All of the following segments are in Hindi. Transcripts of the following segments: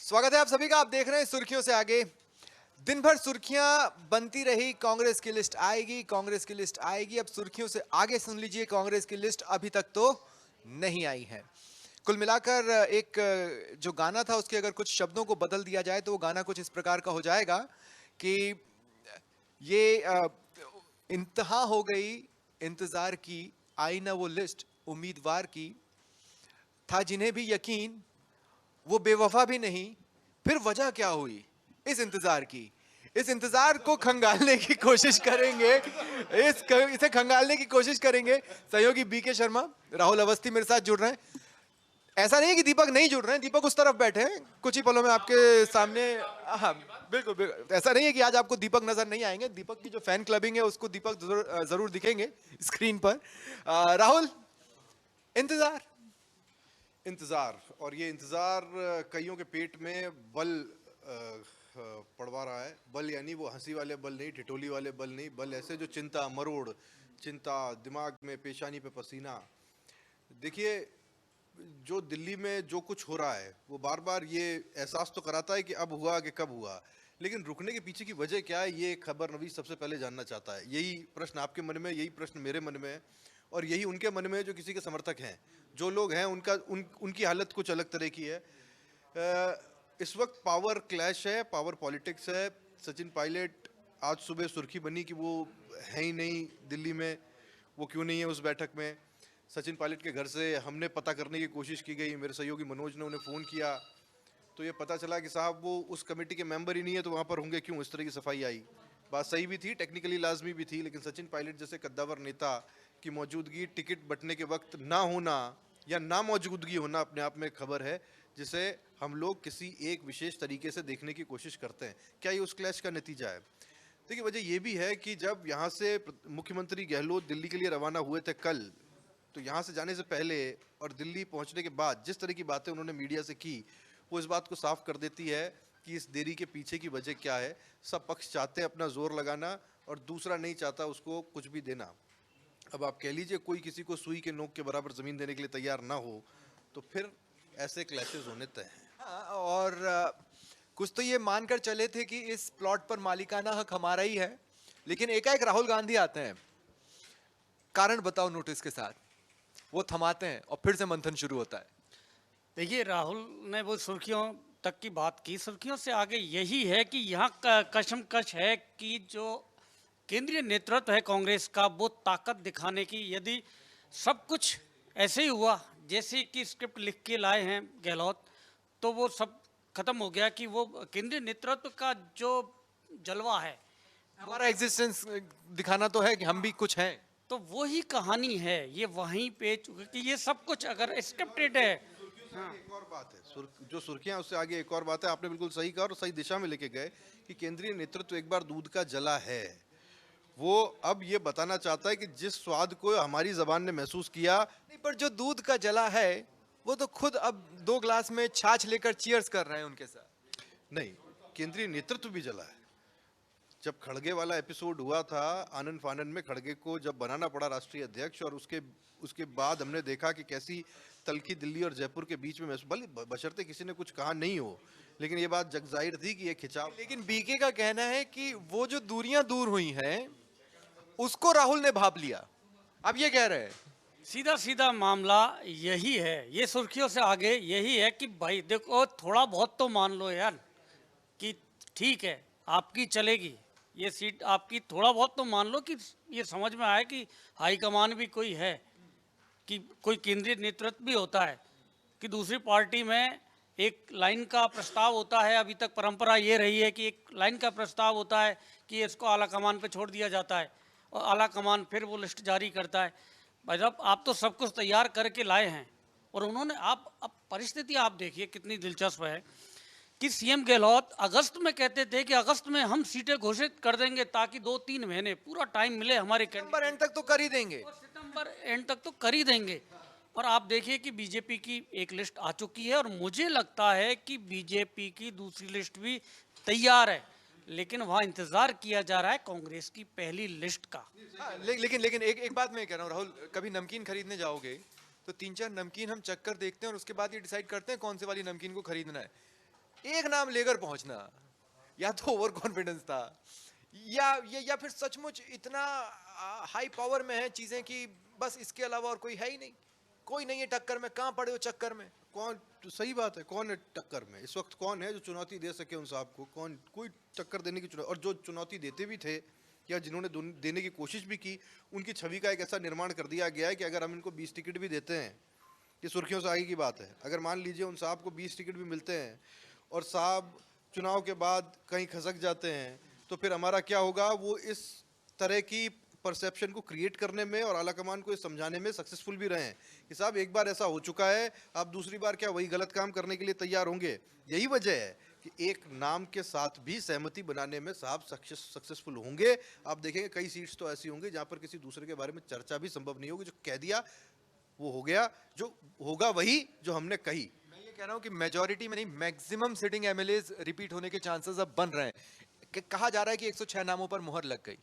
स्वागत है आप सभी का। आप देख रहे हैं सुर्खियों से आगे। दिन भर सुर्खियां बनती रही, कांग्रेस की लिस्ट आएगी, कांग्रेस की लिस्ट आएगी। अब सुर्खियों से आगे सुन लीजिए, कांग्रेस की लिस्ट अभी तक तो नहीं आई है। कुल मिलाकर एक जो गाना था उसके अगर कुछ शब्दों को बदल दिया जाए तो वो गाना कुछ इस प्रकार का हो जाएगा कि ये इंतहा हो गई इंतजार की, आई ना वो लिस्ट उम्मीदवार की, था जिन्हें भी यकीन वो बेवफा भी नहीं, फिर वजह क्या हुई इस इंतजार की। इस इंतजार को खंगालने की कोशिश करेंगे, इसे खंगालने की कोशिश करेंगे सहयोगी बीके शर्मा, राहुल अवस्थी मेरे साथ जुड़ रहे हैं। ऐसा नहीं है कि दीपक नहीं जुड़ रहे हैं, दीपक उस तरफ बैठे हैं कुछ ही पलों में आपके सामने। हाँ बिल्कुल बिल्कुल, ऐसा नहीं है कि आज आपको दीपक नजर नहीं आएंगे। दीपक की जो फैन क्लबिंग है उसको दीपक जरूर दिखेंगे स्क्रीन पर। राहुल, इंतजार इंतजार, और ये इंतजार कईयों के पेट में बल पड़वा रहा है। बल यानी वो हंसी वाले बल नहीं, ठिठोली वाले बल नहीं, बल ऐसे जो चिंता, मरोड़ चिंता, दिमाग में पेशानी पे पसीना। देखिए, जो दिल्ली में जो कुछ हो रहा है वो बार बार ये एहसास तो कराता है कि अब हुआ कि कब हुआ, लेकिन रुकने के पीछे की वजह क्या है ये खबर नवीस सबसे पहले जानना चाहता है। यही प्रश्न आपके मन में, यही प्रश्न मेरे मन में है, और यही उनके मन में है जो किसी के समर्थक हैं। जो लोग हैं उनकी हालत कुछ अलग तरह की है। इस वक्त पावर क्लैश है, पावर पॉलिटिक्स है। सचिन पायलट, आज सुबह सुर्खी बनी कि वो है ही नहीं दिल्ली में, वो क्यों नहीं है उस बैठक में। सचिन पायलट के घर से हमने पता करने की कोशिश की गई, मेरे सहयोगी मनोज ने उन्हें फ़ोन किया तो ये पता चला कि साहब वो उस कमेटी के मेंबर ही नहीं है, तो वहाँ पर होंगे क्यों। इस तरह की सफाई आई। बात सही भी थी, टेक्निकली लाजमी भी थी, लेकिन सचिन पायलट जैसे कद्दावर नेता की मौजूदगी, टिकट बंटने के वक्त ना होना या ना मौजूदगी होना अपने आप में खबर है, जिसे हम लोग किसी एक विशेष तरीके से देखने की कोशिश करते हैं। क्या ये उस क्लैश का नतीजा है? देखिए, वजह ये भी है कि जब यहाँ से मुख्यमंत्री गहलोत दिल्ली के लिए रवाना हुए थे कल, तो यहाँ से जाने से पहले और दिल्ली पहुँचने के बाद जिस तरह की बातें उन्होंने मीडिया से की, वो इस बात को साफ कर देती है कि इस देरी के पीछे की वजह क्या है। सब पक्ष चाहते हैं अपना जोर लगाना और दूसरा नहीं चाहता उसको कुछ भी देना। अब आप कह लीजिए कोई किसी को सुई के नोक के बराबर ज़मीन देने के लिए तैयार ना हो तो फिर ऐसे क्लैशेस होने तय हैं। हाँ, और कुछ तो ये मानकर चले थे कि इस प्लॉट पर मालिकाना हक हमारा ही है, लेकिन एकाएक राहुल गांधी आते हैं कारण बताओ नोटिस के साथ, वो थमाते हैं और फिर से मंथन शुरू होता है। देखिए, राहुल ने वो सुर्खियों तक की बात की, सुर्खियों से आगे यही है कि यहाँ कशमकश है कि जो केंद्रीय नेतृत्व है कांग्रेस का, वो ताकत दिखाने की, यदि सब कुछ ऐसे ही हुआ जैसे कि स्क्रिप्ट लिख के लाए हैं गहलोत, तो वो सब खत्म हो गया कि वो केंद्रीय नेतृत्व का जो जलवा है, हमारा एग्जिस्टेंस दिखाना तो है कि हम भी कुछ हैं। तो वो ही कहानी है। ये वहीं पे कि ये सब कुछ अगर स्क्रिप्टेड है। एक और बात है, जो सुर्खियां उससे आगे एक और बात है। आपने बिल्कुल सही कहा और सही दिशा में लेके गए कि केंद्रीय नेतृत्व एक बार दूध का जला है। वो अब ये बताना चाहता है कि जिस स्वाद को हमारी जबान ने महसूस किया, नहीं, पर जो दूध का जला है वो तो खुद अब 2 ग्लास में छाछ लेकर चीयर्स कर रहे हैं उनके साथ। नहीं, केंद्रीय नेतृत्व भी जला है। जब खड़गे वाला एपिसोड हुआ था, आनंद फानन में खड़गे को जब बनाना पड़ा राष्ट्रीय अध्यक्ष, और उसके बाद हमने देखा कि कैसी तलखी दिल्ली और जयपुर के बीच में बशर्ते किसी ने कुछ कहा नहीं हो, लेकिन ये बात जग जाहिर थी कि ये खिंचाव। लेकिन बीके का कहना है कि वो जो दूरियां दूर हुई हैं उसको राहुल ने भाप लिया। अब ये कह रहे हैं सीधा सीधा मामला यही है, ये सुर्खियों से आगे यही है कि भाई देखो, थोड़ा बहुत तो मान लो यार कि ठीक है आपकी चलेगी ये सीट आपकी, थोड़ा बहुत तो मान लो कि ये समझ में आए कि हाईकमान भी कोई है, कि कोई केंद्रीय नेतृत्व भी होता है, कि दूसरी पार्टी में एक लाइन का प्रस्ताव होता है। अभी तक परंपरा ये रही है कि एक लाइन का प्रस्ताव होता है कि इसको आला कमान पे छोड़ दिया जाता है और आला कमान फिर वो लिस्ट जारी करता है। भाई साहब, आप तो सब कुछ तैयार करके लाए हैं, और उन्होंने अब परिस्थिति आप देखिए कितनी दिलचस्प है कि सीएम गहलोत अगस्त में कहते थे कि अगस्त में हम सीटें घोषित कर देंगे ताकि 2-3 महीने पूरा टाइम मिले हमारे सितंबर एंड तक तो कर ही देंगे, और सितंबर एंड तक तो कर ही देंगे। और आप देखिए कि बीजेपी की एक लिस्ट आ चुकी है और मुझे लगता है कि बीजेपी की दूसरी लिस्ट भी तैयार है, लेकिन वहाँ इंतजार किया जा रहा है कांग्रेस की पहली लिस्ट का। लेकिन एक बात मैं कह रहा हूँ राहुल, कभी नमकीन खरीदने जाओगे तो 3-4 नमकीन हम चक्कर देखते हैं और उसके बाद ये डिसाइड करते हैं कौन से वाली नमकीन को खरीदना है। एक नाम लेकर पहुंचना, या तो ओवर कॉन्फिडेंस था या फिर सचमुच इतना हाई पावर में है चीजें कि बस इसके अलावा और कोई है ही नहीं, कोई नहीं है टक्कर में, कहां पड़े हो चक्कर में। कौन, तो सही बात है, कौन है टक्कर में इस वक्त? कौन है जो चुनौती दे सके उन साहब को? कौन, कोई टक्कर देने की चुनौती, और जो चुनौती देते भी थे या जिन्होंने देने की कोशिश भी की, उनकी छवि का एक ऐसा निर्माण कर दिया गया है कि अगर हम इनको 20 टिकट भी देते हैं, ये सुर्खियों से आगे की बात है, अगर मान लीजिए उन साहब को 20 टिकट भी मिलते हैं और साहब चुनाव के बाद कहीं खसक जाते हैं, तो फिर हमारा क्या होगा? वो इस तरह की परसेप्शन को क्रिएट करने में और आलाकमान को ये समझाने में सक्सेसफुल भी रहे हैं कि साहब एक बार ऐसा हो चुका है, आप दूसरी बार क्या वही गलत काम करने के लिए तैयार होंगे? यही वजह है कि एक नाम के साथ भी सहमति बनाने में साहब सक्सेसफुल होंगे। आप देखेंगे कई सीट्स तो ऐसी होंगी जहां पर किसी दूसरे के बारे में चर्चा भी संभव नहीं होगी, जो कह दिया वो हो गया, जो होगा वही जो हमने कही। मैं ये कह रहा हूं कि मेजॉरिटी में नहीं, मैक्सिमम सिटिंग एमएलएज रिपीट होने के चांसेस अब बन रहे हैं। कहा जा रहा है कि 106 नामों पर मुहर लग गई।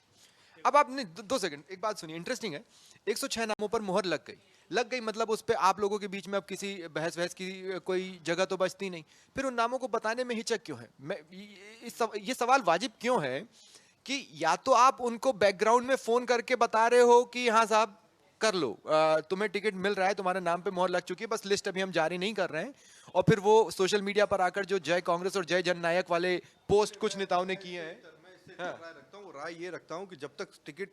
अब आपने 2 सेकंड एक बात सुनिए, इंटरेस्टिंग है, 106 नामों पर मुहर लग गई मतलब उस पे आप लोगों के बीच में अब किसी बहस की कोई जगह तो बचती नहीं, फिर उन नामों को बताने में हिचक क्यों है? ये सवाल वाजिब क्यों है कि या तो आप उनको बैकग्राउंड में फोन करके बता रहे हो कि हाँ साहब कर लो, तुम्हें टिकट मिल रहा है, तुम्हारे नाम पे मोहर लग चुकी है, बस लिस्ट अभी हम जारी नहीं कर रहे हैं, और फिर वो सोशल मीडिया पर आकर जो जय कांग्रेस और जय जननायक वाले पोस्ट कुछ नेताओं ने किए हैं। राय ये रखता हूँ कि जब तक टिकट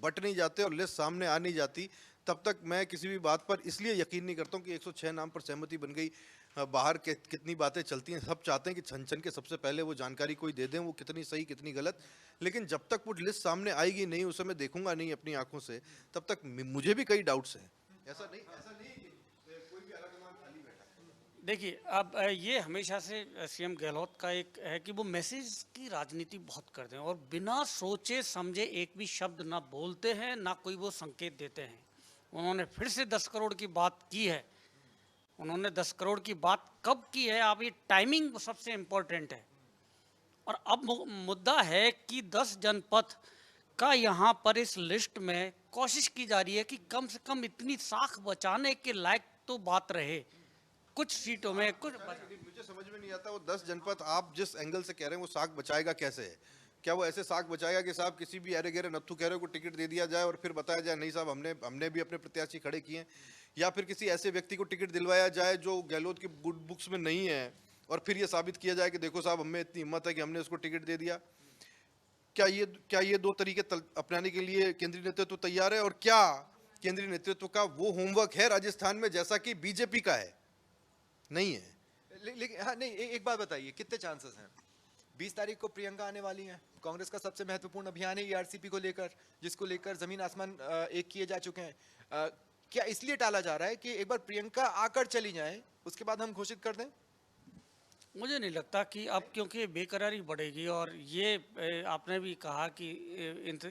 बट नहीं जाते और लिस्ट सामने आ नहीं जाती, तब तक मैं किसी भी बात पर इसलिए यकीन नहीं करता हूँ कि 106 नाम पर सहमति बन गई। बाहर के कितनी बातें चलती हैं, सब चाहते हैं कि छन छन के सबसे पहले वो जानकारी कोई दे दें, वो कितनी सही कितनी गलत, लेकिन जब तक वो लिस्ट सामने आएगी नहीं, उसे मैं देखूंगा नहीं अपनी आंखों से, तब तक मुझे भी कई डाउट्स हैं। ऐसा नहीं कि कोई भी आलाकमान खाली बैठा है। देखिए, अब ये हमेशा से सीएम गहलोत का एक है कि वो मैसेज की राजनीति बहुत करते हैं और बिना सोचे समझे एक भी शब्द ना बोलते हैं, ना कोई वो संकेत देते हैं। उन्होंने फिर से 10 करोड़ की बात की है। उन्होंने 10 करोड़ की बात कब की है? अब ये टाइमिंग सबसे इम्पोर्टेंट है। और अब मुद्दा है कि 10 जनपद का यहाँ पर इस लिस्ट में कोशिश की जा रही है कि कम से कम इतनी साख बचाने के लायक तो बात रहे कुछ सीटों में। मुझे समझ में नहीं आता वो 10 जनपद आप जिस एंगल से कह रहे हैं वो साख बचाएगा कैसे है? क्या वो ऐसे साख बचाएगा कि साहब किसी भी अरे गहरे नत्थू कह रहे को टिकट दे दिया जाए और फिर बताया जाए नहीं साहब हमने भी अपने प्रत्याशी खड़े किए हैं, या फिर किसी ऐसे व्यक्ति को टिकट दिलवाया जाए जो गहलोत की गुड बुक्स में नहीं है और फिर ये साबित किया जाए कि देखो साहब हमें इतनी हिम्मत है कि हमने उसको टिकट दे दिया? क्या ये 2 तरीके अपनाने के लिए केंद्रीय नेतृत्व तैयार है? और क्या केंद्रीय नेतृत्व का वो होमवर्क है राजस्थान में जैसा कि बीजेपी का है? नहीं है। लेकिन हाँ नहीं, एक बात बताइए, कितने चांसेस हैं? 20 तारीख को प्रियंका आने वाली हैं, कांग्रेस का सबसे महत्वपूर्ण अभियान है ईआरसीपी को लेकर, जिसको लेकर जमीन आसमान एक किए जा चुके हैं। क्या इसलिए टाला जा रहा है कि एक बार प्रियंका आकर चली जाए, उसके बाद हम घोषित कर दें? मुझे नहीं लगता कि अब क्योंकि बेकरारी बढ़ेगी और ये आपने भी कहा कि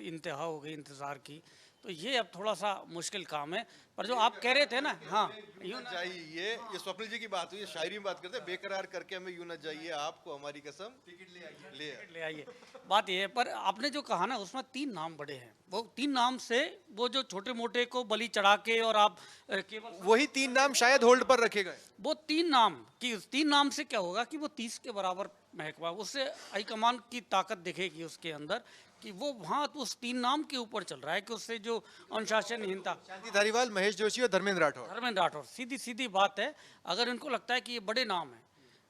इंतहा हो गई इंतज़ार की, तो ये अब थोड़ा सा मुश्किल काम है। पर जो आप कह रहे थे ना, हाँ यूं ना जाइए, ये स्वप्निल जी की बात हुई, शायरी में बात करते हैं, बेकरार करके हमें यूं ना जाइए, आपको हमारी कसम टिकट ले आइए। बात ये है, पर आपने जो कहा ना उसमें 3 नाम बड़े हैं। वो 3 नाम से वो जो छोटे मोटे को बलि चढ़ा के और आप केवल वही 3 नाम शायद होल्ड पर रखे गए। वो 3 नाम कि 3 नाम से क्या होगा कि वो 30 के बराबर महकमा, उससे हाईकमान की ताकत दिखेगी उसके अंदर कि वो वहाँ तो उस 3 नाम के ऊपर चल रहा है कि उससे जो अनुशासनहीनता, शांति धारीवाल, महेश जोशी और धर्मेंद्र राठौर, सीधी बात है। अगर इनको लगता है कि ये बड़े नाम हैं,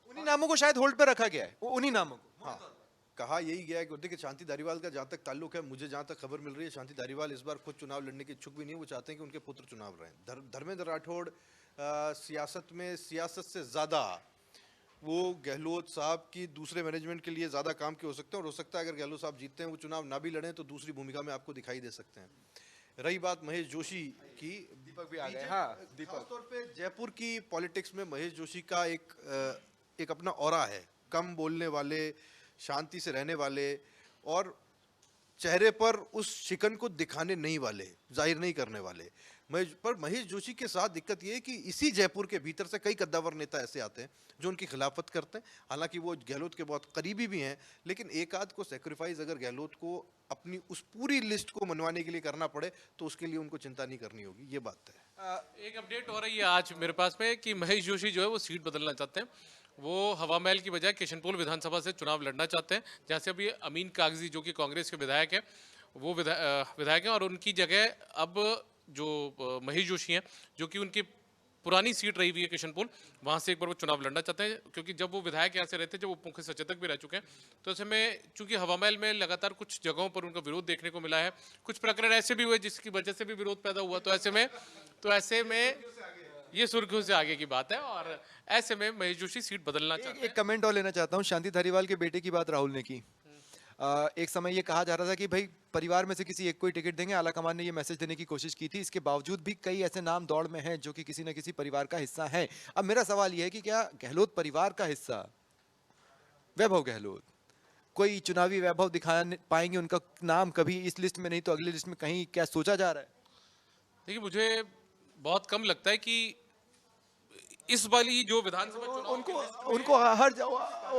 उन्हीं नामों को शायद होल्ड पर रखा गया है, उन्हीं नामों को। हाँ, कहा यही गया है कि देखिए शांति धारीवाल का जहाँ तक ताल्लुक है, मुझे जहाँ तक खबर मिल रही है, शांति धारीवाल इस बार खुद चुनाव लड़ने के इच्छुक भी नहीं है। वो चाहते हैं कि उनके पुत्र चुनाव रहें। धर्मेंद्र राठौड़ सियासत से ज़्यादा वो गहलोत साहब की दूसरे मैनेजमेंट के लिए ज़्यादा काम के हो सकते हैं, और हो सकता है अगर गहलोत साहब जीतते हैं वो चुनाव ना भी लड़ें तो दूसरी भूमिका में आपको दिखाई दे सकते हैं। रही बात महेश जोशी की, दीपक भी आ गए। हाँ, खास तौर पे जयपुर की पॉलिटिक्स में महेश जोशी का एक अपना ऑरा है, कम बोलने वाले, शांति से रहने वाले और चेहरे पर उस शिकन को दिखाने नहीं वाले, जाहिर नहीं करने वाले। पर महेश जोशी के साथ दिक्कत ये है कि इसी जयपुर के भीतर से कई कद्दावर नेता ऐसे आते हैं जो उनकी खिलाफत करते हैं। हालांकि वो गहलोत के बहुत करीबी भी हैं, लेकिन एक आध को सेक्रीफाइस अगर गहलोत को अपनी उस पूरी लिस्ट को मनवाने के लिए करना पड़े तो उसके लिए उनको चिंता नहीं करनी होगी, ये बात है। एक अपडेट हो रही है आज मेरे पास में कि महेश जोशी जो है वो सीट बदलना चाहते हैं वो हवा महल की बजाय किशनपुर विधानसभा से चुनाव लड़ना चाहते हैं, जहाँ से अभी अमीन कागजी जो कि कांग्रेस के विधायक हैं वो विधायक हैं, और उनकी जगह अब जो महेश जोशी हैं जो कि उनकी पुरानी सीट रही हुई है किशनपुर, वहाँ से एक बार वो चुनाव लड़ना चाहते हैं, क्योंकि जब वो विधायक यहाँ से रहते, जब वो उप मुख्य सचेतक भी रह चुके हैं, तो ऐसे में चूंकि हवा महल में लगातार कुछ जगहों पर उनका विरोध देखने को मिला है, कुछ प्रकरण ऐसे भी हुए जिसकी वजह से भी विरोध पैदा हुआ, तो ऐसे में ये सुर्खियों से आगे की बात है, और ऐसे में महेश जोशी सीट बदलना चाहते हैं। एक कमेंट और लेना चाहता हूँ। शांति धारीवाल के बेटे की बात राहुल ने की। एक समय ये कहा जा रहा था कि भाई परिवार में से किसी एक को ही टिकट देंगे। आलाकमान ने ये मैसेज देने की कोशिश की थी। इसके बावजूद भी कई ऐसे नाम दौड़ में हैं जो कि किसी न किसी परिवार का हिस्सा हैं। अब मेरा सवाल ये है कि क्या गहलोत परिवार का हिस्सा वैभव गहलोत कोई चुनावी वैभव दिखा पाएंगे? उनका नाम कभी इस लिस्ट में नहीं तो अगली लिस्ट में कहीं क्या सोचा जा रहा है? देखिए, मुझे बहुत कम लगता है कि इस वाली जो विधानसभा चुनाव उनको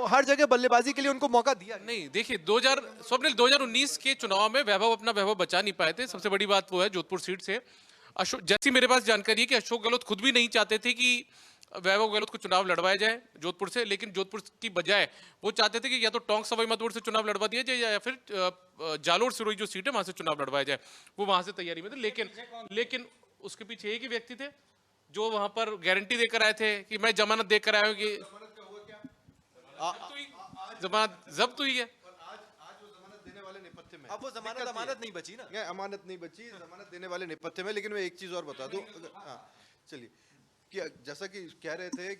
हर जगह बल्लेबाजी के लिए उनको मौका दिया नहीं, देखिए 2019 के चुनाव में वैभव अपना वैभव बचा नहीं पाए थे। सबसे बड़ी बात वो है जोधपुर सीट से अशोक, जैसी मेरे पास जानकारी है कि अशोक गहलोत खुद भी नहीं चाहते थे कि वैभव गहलोत को चुनाव लड़वाया जाए जोधपुर से, लेकिन जोधपुर की बजाय वो चाहते थे कि या तो टोंक सवाई माधोपुर से चुनाव लड़वा दिया जाए या फिर जालोर सिरोही जो सीट है वहां से चुनाव लड़वाया जाए। वो वहां से तैयारी में थे, लेकिन उसके पीछे एक ही व्यक्ति थे जो वहां पर गारंटी देकर आए थे कि मैं जमानत देकर आया हूं कि जमानत जब्त हुई है। अब वो जमानत नहीं बची ना। अमानत नहीं बची, जमानत देने वाले नेपथ्य में। लेकिन मैं एक चीज और बता दूं, हाँ चलिए, कि जैसा कि कह रहे थे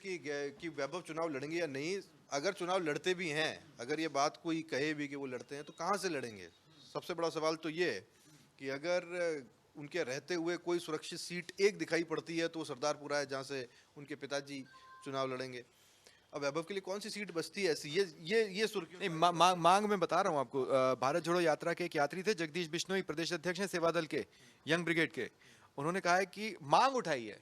कि वैभव चुनाव लड़ेंगे या नहीं, अगर चुनाव लड़ते भी हैं, अगर ये बात कोई कहे भी कि वो लड़ते हैं, तो कहाँ से लड़ेंगे? सबसे बड़ा सवाल तो ये है कि अगर उनके रहते हुए कोई सुरक्षित सीट एक दिखाई पड़ती है तो वो सरदारपुरा है, जहाँ से उनके पिताजी चुनाव लड़ेंगे। अब वैभव के लिए कौन सी सीट बचती है ऐसी? ये सुर्खियों नहीं, मांग में बता रहा हूँ आपको। भारत जोड़ो यात्रा के एक यात्री थे जगदीश बिश्नोई, प्रदेश अध्यक्ष हैं सेवा दल के, यंग ब्रिगेड के। उन्होंने कहा है कि मांग उठाई है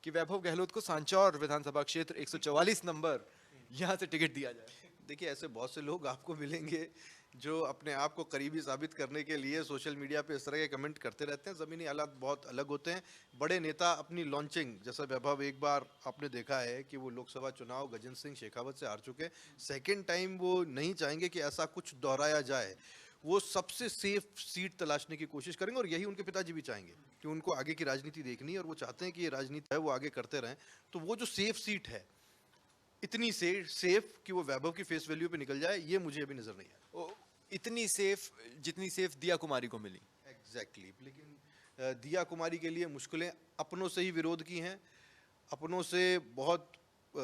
कि वैभव गहलोत को सांचौर विधानसभा क्षेत्र 144 नंबर यहाँ से टिकट दिया जाए। देखिए, ऐसे बहुत से लोग आपको मिलेंगे जो अपने आप को करीबी साबित करने के लिए सोशल मीडिया पे इस तरह के कमेंट करते रहते हैं। ज़मीनी हालात बहुत अलग होते हैं। बड़े नेता अपनी लॉन्चिंग, जैसा वैभव एक बार आपने देखा है कि वो लोकसभा चुनाव गजेंद्र सिंह शेखावत से हार चुके, सेकेंड टाइम वो नहीं चाहेंगे कि ऐसा कुछ दोहराया जाए। वो सबसे सेफ सीट तलाशने की कोशिश करेंगे, और यही उनके पिताजी भी चाहेंगे कि उनको आगे की राजनीति देखनी है और वो चाहते हैं कि ये राजनीति है वो आगे करते रहें। तो वो जो सेफ सीट है, इतनी सेफ कि वो वैभव की फेस वैल्यू पे निकल जाए, ये मुझे अभी नजर नहीं आया। इतनी सेफ जितनी सेफ दिया कुमारी को मिली। एग्जैक्टली। लेकिन दिया कुमारी के लिए मुश्किलें अपनों से ही विरोध की हैं, अपनों से बहुत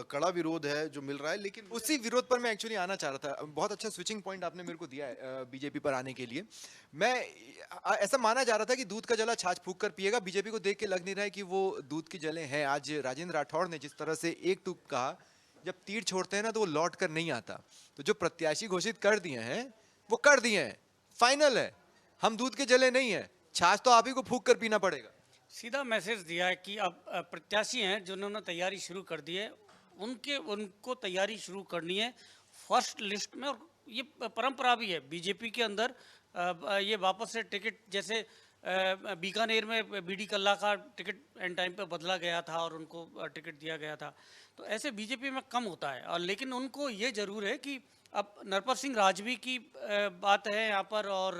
कड़ा विरोध है जो मिल रहा है। लेकिन उसी विरोध पर मैं एक्चुअली आना चाह रहा था। बहुत अच्छा स्विचिंग पॉइंट आपने मेरे को दिया है बीजेपी पर आने के लिए। मैं ऐसा माना जा रहा था कि दूध का जला छाछ फूंक कर पिएगा। बीजेपी को देख के लग नहीं रहा है कि वो दूध की जले हैं। आज राजेंद्र राठौड़ ने जिस तरह से एक टूक कहा, जब तीर छोड़ते हैं ना तो वो लौट कर नहीं आता। तो जो प्रत्याशी घोषित कर दिए हैं वो कर दिए हैं, फाइनल है। हम दूध के जले नहीं है, छाछ तो आप ही को फूंक कर पीना पड़ेगा। सीधा मैसेज दिया है कि अब प्रत्याशी हैं जिन्होंने तैयारी शुरू कर दी है, उनको तैयारी शुरू करनी है फर्स्ट लिस्ट में। और ये परंपरा भी है बीजेपी के अंदर। ये वापस से टिकट, जैसे बीकानेर में बीडी कल्ला का टिकट एंड टाइम पे बदला गया था और उनको टिकट दिया गया था, तो ऐसे बीजेपी में कम होता है। और लेकिन उनको ये जरूर है कि अब नरपत सिंह राजवी की बात है यहाँ पर, और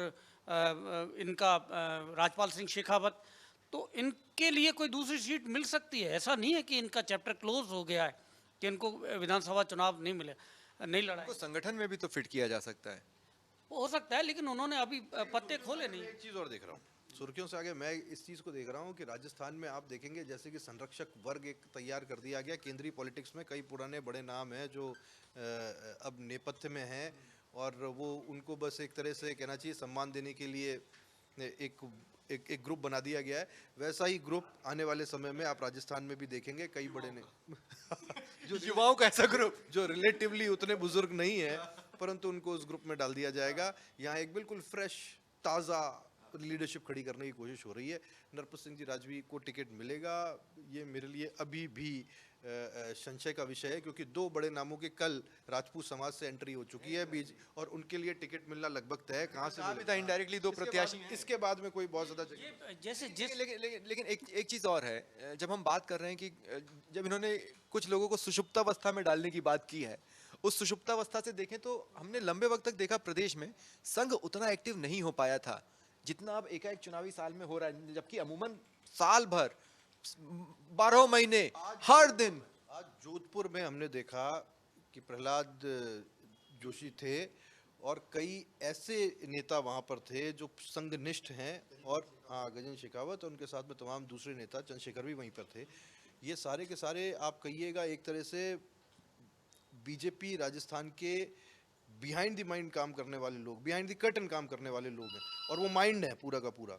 इनका राजपाल सिंह शेखावत, तो इनके लिए कोई दूसरी सीट मिल सकती है। ऐसा नहीं है कि इनका चैप्टर क्लोज हो गया है कि इनको विधानसभा चुनाव नहीं लड़ा है। संगठन में भी तो फिट किया जा सकता है। हो सकता है, लेकिन उन्होंने अभी पत्ते खोले नहीं। एक चीज़ और देख रहा हूँ सुर्खियों से आगे, मैं इस चीज़ को देख रहा हूँ कि राजस्थान में आप देखेंगे जैसे कि संरक्षक वर्ग एक तैयार कर दिया गया। केंद्रीय पॉलिटिक्स में कई पुराने बड़े नाम हैं जो अब नेपथ्य में हैं, और वो उनको बस एक तरह से कहना चाहिए सम्मान देने के लिए एक ग्रुप बना दिया गया है। वैसा ही ग्रुप आने वाले समय में आप राजस्थान में भी देखेंगे। कई बड़े ने जो युवाओं का ऐसा ग्रुप जो रिलेटिवली उतने बुजुर्ग नहीं है, परंतु उनको उस ग्रुप में डाल दिया जाएगा। यहाँ एक बिल्कुल फ्रेश ताज़ा लीडरशिप खड़ी करने की कोशिश हो रही है। नरपत सिंह जी राजवी को टिकट मिलेगा, ये मेरे लिए अभी भी संशय का विषय है, क्योंकि दो बड़े नामों की कल राजपूत समाज से एंट्री हो चुकी है बीच, और उनके लिए टिकट मिलना लगभग तय है। कहाँ से मिलेगा? इनडायरेक्टली दो प्रत्याशी हैं। इसके बाद में कोई बहुत ज्यादा जगह ये जैसे जिस लेकिन एक चीज और है, जब हम बात कर रहे हैं कि जब इन्होंने कुछ लोगों को सुषुप्तावस्था में डालने की बात की है, उस सुषुप्तावस्था से देखें तो हमने लंबे वक्त तक देखा प्रदेश में संघ उतना एक्टिव नहीं हो पाया था जितना अब एकाएक चुनावी साल में हो रहा है, जबकि अमूमन साल भर 12 महीने हर दिन। आज जोधपुर में हमने देखा कि प्रहलाद जोशी थे और कई ऐसे नेता वहां पर थे जो संघनिष्ठ हैं, और हाँ, गजेंद्र शेखावत और उनके साथ में तमाम दूसरे नेता, चंद्रशेखर भी वहीं पर थे। ये सारे के सारे आप कहिएगा एक तरह से बीजेपी राजस्थान के बिहाइंड द माइंड काम करने वाले लोग, बिहाइंड द कर्टन काम करने वाले लोग हैं, और वो माइंड है पूरा का पूरा।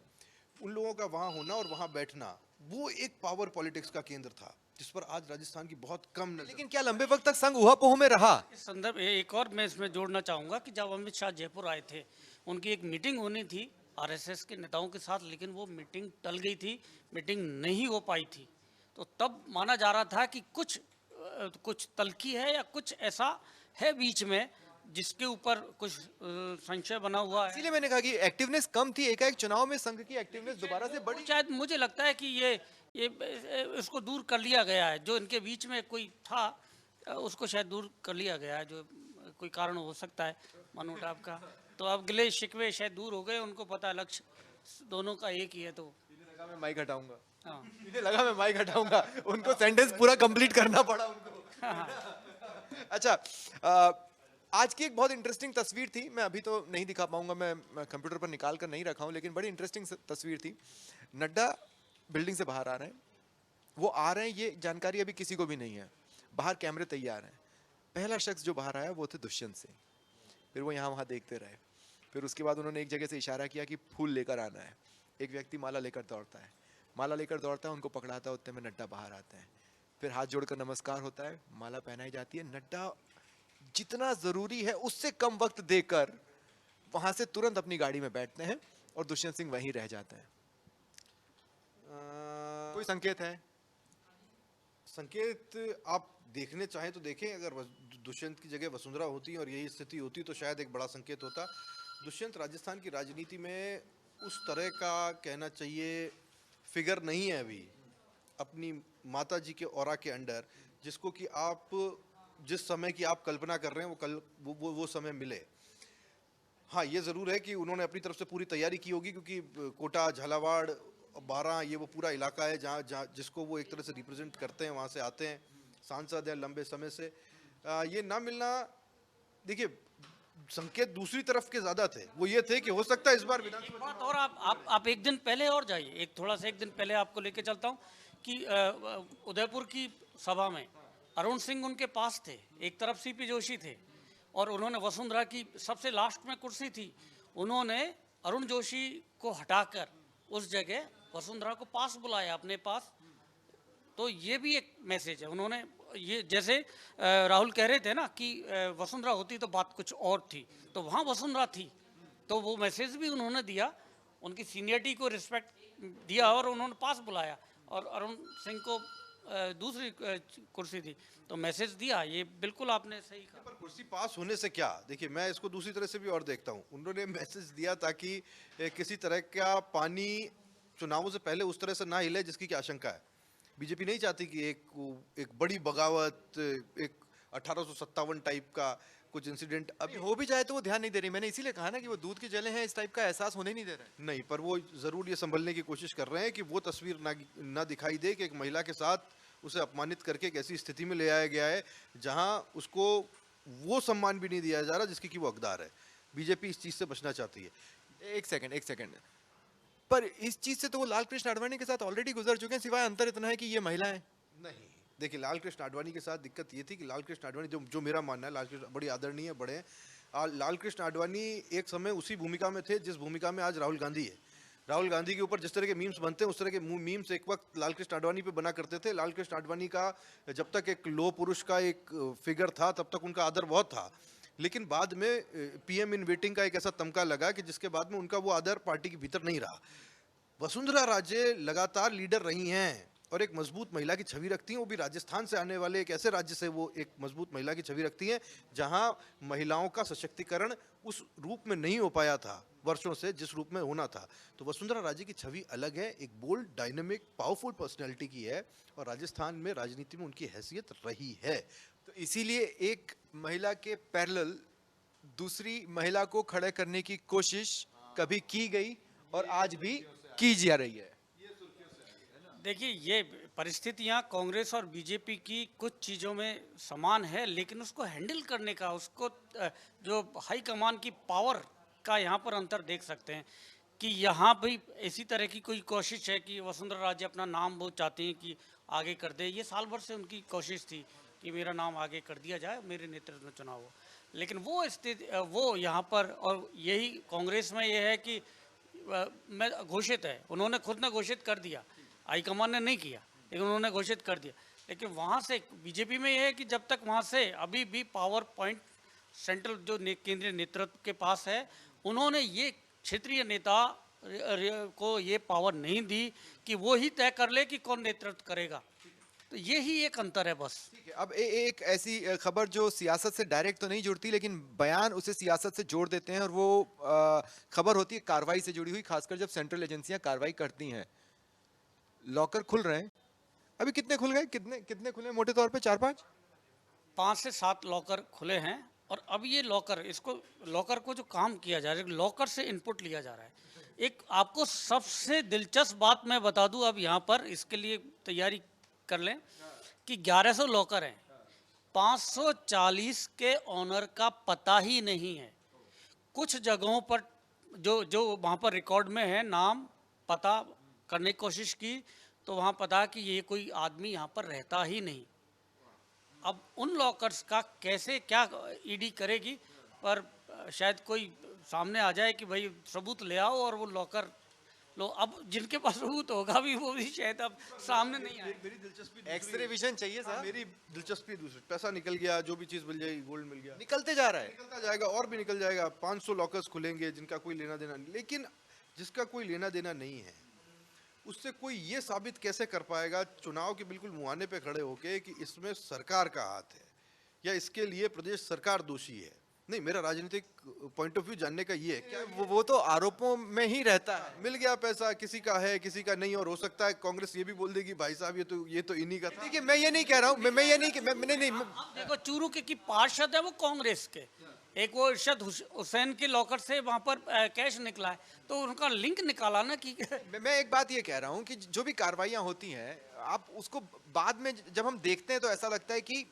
उन लोगों का वहाँ होना और वहाँ बैठना, वो एक पावर पॉलिटिक्स का केंद्र था जिस पर आज राजस्थान की बहुत कम नजर। लेकिन क्या लंबे वक्त तक संघ ऊहापोह में रहा? इस संदर्भ एक और मैं इसमें जोड़ना चाहूँगा कि जब अमित शाह जयपुर आए थे, उनकी एक मीटिंग होनी थी आरएसएस के नेताओं के साथ, लेकिन वो मीटिंग टल गई थी, मीटिंग नहीं हो पाई थी। तो तब माना जा रहा था कि कुछ तल्खी है या कुछ ऐसा है बीच में जिसके ऊपर कुछ संशय बना हुआ है। इसीलिए मैंने कहा कि एक्टिवनेस कम थी, एकाएक चुनाव में संघ की एक्टिवनेस दोबारा से बढ़ी। शायद मुझे लगता है कि ये इसको दूर कर लिया गया है, जो इनके बीच में कोई था उसको शायद दूर कर लिया गया है, जो कोई कारण हो सकता है मनमुटाव का। तो अब गिले शिकवे शायद दूर हो गए, उनको पता है लक्ष्य दोनों का एक ही है। तो इन्हें लगा मैं माइक हटाऊंगा, हाँ, इन्हें लगा मैं माइक हटाऊंगा, उनको सेंटेंस पूरा कंप्लीट करना पड़ा उनको। अच्छा, आज की एक बहुत इंटरेस्टिंग तस्वीर थी, मैं अभी तो नहीं दिखा पाऊंगा, मैं कंप्यूटर पर निकाल कर नहीं रखा हूं, लेकिन बड़ी इंटरेस्टिंग तस्वीर थी। नड्डा बिल्डिंग से बाहर आ रहे हैं, वो आ रहे हैं ये जानकारी अभी किसी को भी नहीं है, बाहर कैमरे तैयार हैं। पहला शख्स जो बाहर आया वो थे दुष्यंत सिंह, फिर वो यहाँ वहाँ देखते रहे, फिर उसके बाद उन्होंने एक जगह से इशारा किया कि फूल लेकर आना है। एक व्यक्ति माला लेकर दौड़ता है, माला लेकर दौड़ता है, उनको पकड़ाता है, उतने में नड्डा बाहर आते हैं, फिर हाथ जोड़कर नमस्कार होता है, माला पहनाई जाती है। नड्डा जितना जरूरी है उससे कम वक्त देकर वहां से तुरंत अपनी गाड़ी में बैठते हैं और दुष्यंत सिंह वहीं रह जाते हैं। कोई संकेत है? संकेत आप देखने चाहें तो देखें, अगर दुष्यंत की जगह वसुंधरा होती और यही स्थिति होती तो शायद एक बड़ा संकेत होता। दुष्यंत राजस्थान की राजनीति में उस तरह का कहना चाहिए फिगर नहीं है अभी अपनी माता जी के ऑरा के अंडर, जिसको कि आप जिस समय की आप कल्पना कर रहे हैं वो समय मिले। हाँ, ये ज़रूर है कि उन्होंने अपनी तरफ से पूरी तैयारी की होगी, क्योंकि कोटा, झालावाड़, बारां, ये वो पूरा इलाका है जहाँ जिसको वो एक तरह से रिप्रेजेंट करते हैं, वहाँ से आते हैं, सांसद हैं लंबे समय से। ये ना मिलना, देखिए संकेत दूसरी तरफ के ज़्यादा थे, वो ये थे कि हो सकता है इस बार विधानसभा। बात और आप एक दिन पहले और जाइए, एक दिन पहले आपको लेके चलता हूँ कि उदयपुर की सभा में अरुण सिंह उनके पास थे, एक तरफ सीपी जोशी थे, और उन्होंने वसुंधरा की सबसे लास्ट में कुर्सी थी, उन्होंने अरुण जोशी को हटाकर उस जगह वसुंधरा को पास बुलाया अपने पास। तो ये भी एक मैसेज है। उन्होंने ये जैसे राहुल कह रहे थे ना कि वसुंधरा होती तो बात कुछ और थी, तो वहाँ वसुंधरा थी, तो वो मैसेज भी उन्होंने दिया, उनकी सीनियरिटी को रिस्पेक्ट दिया और उन्होंने पास बुलाया, और अरुण सिंह को दूसरी कुर्सी थी तो मैसेज दिया। ये बिल्कुल आपने सही कहा। पर कुर्सी पास होने से क्या, देखिए मैं इसको दूसरी तरह से भी और देखता हूँ। उन्होंने मैसेज दिया ताकि किसी तरह का पानी चुनावों से पहले उस तरह से ना हिले जिसकी क्या आशंका है। बीजेपी नहीं चाहती कि एक बड़ी बगावत, एक 1857 टाइप का कुछ इंसिडेंट अभी हो भी जाए तो वो ध्यान नहीं दे रही। मैंने इसीलिए कहा ना कि वो दूध के जले हैं, इस टाइप का एहसास होने नहीं दे रहा है। नहीं, पर वो जरूर ये संभलने की कोशिश कर रहे हैं कि वो तस्वीर ना दिखाई दे कि एक महिला के साथ उसे अपमानित करके एक ऐसी स्थिति में ले आया गया है जहां उसको वो सम्मान भी नहीं दिया जा रहा जिसकी कि वो हकदार है। बीजेपी इस चीज से बचना चाहती है। एक सेकंड, पर इस चीज से तो वो लाल कृष्ण आडवाणी के साथ ऑलरेडी गुजर चुके हैं, सिवाय अंतर इतना है कि ये महिला है। नहीं, देखिए लाल कृष्ण आडवाणी के साथ दिक्कत ये थी कि लाल कृष्ण आडवाणी जो मेरा मानना है, लाल कृष्ण बड़ी आदरणीय बड़े हैं। लाल कृष्ण आडवाणी एक समय उसी भूमिका में थे जिस भूमिका में आज राहुल गांधी है। राहुल गांधी के ऊपर जिस तरह के मीम्स बनते हैं उस तरह के मीम्स एक वक्त लाल कृष्ण आडवाणी पे बना करते थे। लाल कृष्ण आडवाणी का जब तक एक लो पुरुष का एक फिगर था तब तक उनका आदर बहुत था, लेकिन बाद में पीएम इन वेटिंग का एक ऐसा तमका लगा कि जिसके बाद में उनका वो आदर पार्टी के भीतर नहीं रहा। वसुंधरा राजे लगातार लीडर रही हैं और एक मजबूत महिला की छवि रखती हैं, वो भी राजस्थान से आने वाले एक ऐसे राज्य से वो एक मजबूत महिला की छवि रखती हैं जहां महिलाओं का सशक्तिकरण उस रूप में नहीं हो पाया था वर्षों से जिस रूप में होना था। तो वसुंधरा राजे की छवि अलग है, एक बोल्ड, डायनेमिक, पावरफुल पर्सनैलिटी की है और राजस्थान में राजनीति में उनकी हैसियत रही है। तो इसीलिए एक महिला के पैरेलल दूसरी महिला को खड़े करने की कोशिश कभी की गई और आज भी की जा रही है। देखिए, ये परिस्थितियां कांग्रेस और बीजेपी की कुछ चीज़ों में समान है, लेकिन उसको हैंडल करने का, उसको जो हाई कमान की पावर का यहाँ पर अंतर देख सकते हैं कि यहाँ भी इसी तरह की कोई कोशिश है कि वसुंधरा राजे अपना नाम वो चाहती हैं कि आगे कर दे। ये साल भर से उनकी कोशिश थी कि मेरा नाम आगे कर दिया जाए, मेरे नेतृत्व में चुनाव हो, लेकिन वो स्थिति वो यहाँ पर, और यही कांग्रेस में ये है कि मैं घोषित है, उन्होंने खुद ने घोषित कर दिया, हाईकमान ने नहीं किया, लेकिन उन्होंने घोषित कर दिया। लेकिन वहाँ से बीजेपी में ये है कि जब तक वहाँ से अभी भी पावर पॉइंट सेंट्रल जो केंद्रीय नेतृत्व के पास है, उन्होंने ये क्षेत्रीय नेता को ये पावर नहीं दी कि वो ही तय कर ले कि कौन नेतृत्व करेगा। तो ये ही एक अंतर है बस। ठीक है, अब एक ऐसी खबर जो सियासत से डायरेक्ट तो नहीं जुड़ती, लेकिन बयान उसे सियासत से जोड़ देते हैं, और वो खबर होती है कार्रवाई से जुड़ी हुई, खासकर जब सेंट्रल एजेंसियां कार्रवाई करती हैं। लॉकर खुल रहे हैं, अभी कितने खुल गए, कितने खुले मोटे तौर पे? 4-5 5 से 7 लॉकर खुले हैं, और अब ये लॉकर को जो काम किया जा रहा है, लॉकर से इनपुट लिया जा रहा है। एक आपको सबसे दिलचस्प बात मैं बता दूं, अब यहाँ पर इसके लिए तैयारी कर लें कि 1100 लॉकर हैं, 540 के ऑनर का पता ही नहीं है। कुछ जगहों पर जो वहाँ पर रिकॉर्ड में है, नाम पता करने की कोशिश की तो वहाँ पता कि ये कोई आदमी यहाँ पर रहता ही नहीं। अब उन लॉकर्स का कैसे क्या ईडी करेगी, पर शायद कोई सामने आ जाए कि भाई सबूत ले आओ और वो लॉकर लो। अब जिनके पास सबूत होगा भी वो भी शायद अब सामने नहीं आए। मेरी दिलचस्पी एक्सरे विजन चाहिए साहब। मेरी दिलचस्पी दूसरी, पैसा निकल गया, जो भी चीज मिल जाएगी, गोल्ड मिल गया, निकलते जा रहा है। निकलता जाएगा और भी निकल जाएगा। 500 लॉकर्स खुलेंगे जिनका कोई लेना देना नहीं, लेकिन जिसका कोई लेना देना नहीं है उससे कोई ये साबित कैसे कर पाएगा चुनाव के बिल्कुल मुहाने पे खड़े होके कि इसमें सरकार का हाथ है या इसके लिए प्रदेश सरकार दोषी है? नहीं, मेरा राजनीतिक पॉइंट ऑफ व्यू जानने का ये है। क्या वो तो आरोपों में ही रहता है। मिल गया पैसा, किसी का है किसी का नहीं, और हो सकता है कांग्रेस ये भी बोल देगी भाई साहब ये तो इन्हीं का था। देखिए, मैं ये नहीं कह रहा हूँ, मैं ये नहीं नहीं अब देखो, चूरू के की पार्षद है वो कांग्रेस के, एक वो इरशद हुसैन के लॉकर से वहाँ पर कैश निकला है, तो उनका लिंक निकाला ना कि मैं एक बात ये कह रहा हूँ कि जो भी कार्रवाइयाँ होती हैं, आप उसको बाद में जब हम देखते हैं तो ऐसा लगता है कि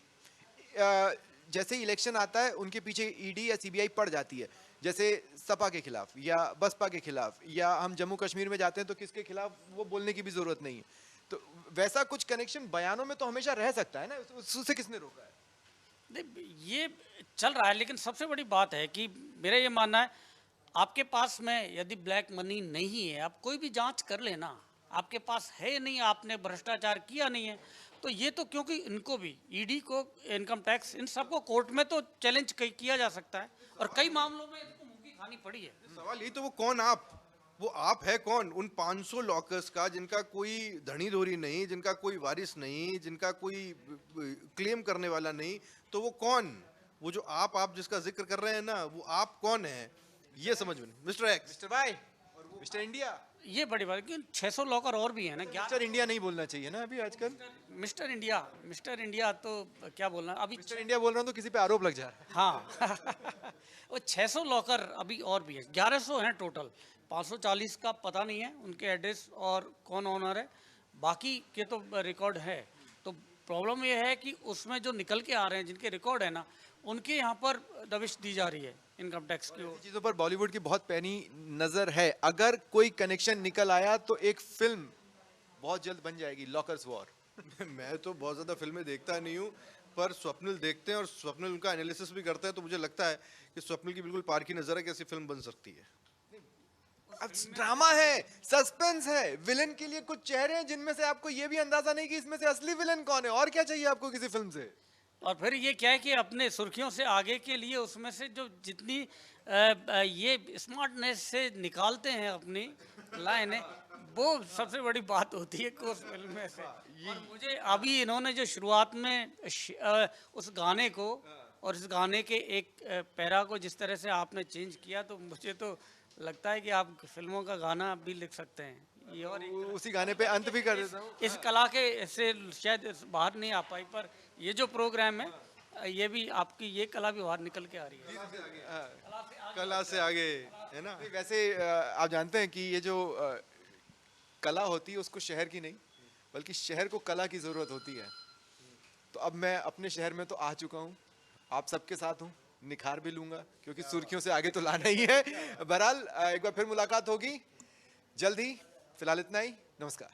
जैसे ही इलेक्शन आता है उनके पीछे ईडी या सीबीआई पड़ जाती है। जैसे सपा के खिलाफ या बसपा के खिलाफ, या हम जम्मू कश्मीर में जाते हैं तो किसके खिलाफ वो बोलने की भी जरूरत नहीं है। तो वैसा कुछ कनेक्शन बयानों में तो हमेशा रह सकता है ना, उससे किसने रोका है? ये चल रहा है। लेकिन सबसे बड़ी बात है कि मेरा ये मानना है, आपके पास में यदि ब्लैक मनी नहीं है, आप कोई भी जांच कर लेना, आपके पास है नहीं, आपने भ्रष्टाचार किया नहीं है, तो ये तो क्योंकि इनको भी, ईडी को, इनकम टैक्स, इन सबको कोर्ट में तो चैलेंज किया जा सकता है, और कई मामलों में इनको मुंह की खानी पड़ी है। सवाल ये तो वो आप है कौन? उन 500 लॉकर्स का जिनका कोई धनी धोरी नहीं, जिनका कोई वारिस नहीं, जिनका कोई क्लेम करने वाला नहीं, तो वो कौन? वो जो आप जिसका जिक्र कर रहे हैं ना, वो आप कौन है ये समझ में नहीं। Mister X, mister Y, mister India, ये बड़ी बात है कि 600 लॉकर और भी है ना। मिस्टर इंडिया नहीं बोलना चाहिए ना अभी आजकल। मिस्टर इंडिया तो क्या बोलना अभी। मिस्टर इंडिया बोल रहा हूँ तो किसी पे आरोप लग जा रहा है। हाँ वो 600 लॉकर अभी और भी है, 1100 हैं टोटल। 540 का पता नहीं है उनके एड्रेस और कौन ओनर है, बाकी के तो रिकॉर्ड है। तो प्रॉब्लम ये है कि उसमें जो निकल के आ रहे हैं, जिनके रिकॉर्ड है ना, उनके यहाँ पर दबिश दी जा रही है इनकम टैक्स की। चीजों पर बॉलीवुड की बहुत पैनी नजर है। अगर कोई कनेक्शन निकल आया तो एक फिल्म बहुत जल्द बन जाएगी, लॉकर्स वॉर। मैं तो बहुत ज्यादा फिल्में देखता नहीं हूँ, पर स्वप्निल देखते हैं और स्वप्निल उनका एनालिसिस भी करता है, तो मुझे लगता है कि स्वप्निल की बिल्कुल पारखी नजर है कि ऐसी फिल्म बन सकती है। अब ड्रामा है, सस्पेंस है, विलन के लिए कुछ चेहरे हैं जिनमें से आपको ये भी अंदाजा नहीं कि इसमें से असली विलन कौन है। और क्या चाहिए आपको किसी फिल्म से? और फिर ये क्या है कि अपने सुर्खियों से आगे के लिए उसमें से जो जितनी ये स्मार्टनेस से निकालते हैं अपनी लाइनें, वो सबसे बड़ी बात होती है कि उस फिल्म में से। और मुझे अभी इन्होंने जो शुरुआत में उस गाने को और इस गाने के एक पैरा को जिस तरह से आपने चेंज किया, तो मुझे तो लगता है कि आप फिल्मों का गाना भी लिख सकते हैं। ये और उसी गाने पे अंत भी कर देता हूँ। इस कला के से शायद बाहर नहीं आ पाई, पर ये जो प्रोग्राम है ये भी आपकी ये कला भी बाहर निकल के आ रही है। कला से आगे, है ना। नहीं, वैसे आप जानते हैं कि ये जो कला होती है उसको शहर की नहीं बल्कि शहर को कला की ज़रूरत होती है। तो अब मैं अपने शहर में तो आ चुका हूँ, आप सबके साथ हूँ, निखार भी लूंगा क्योंकि सुर्खियों से आगे तो लाना ही है। बहरहाल एक बार फिर मुलाकात होगी जल्द ही। फिलहाल इतना ही, नमस्कार।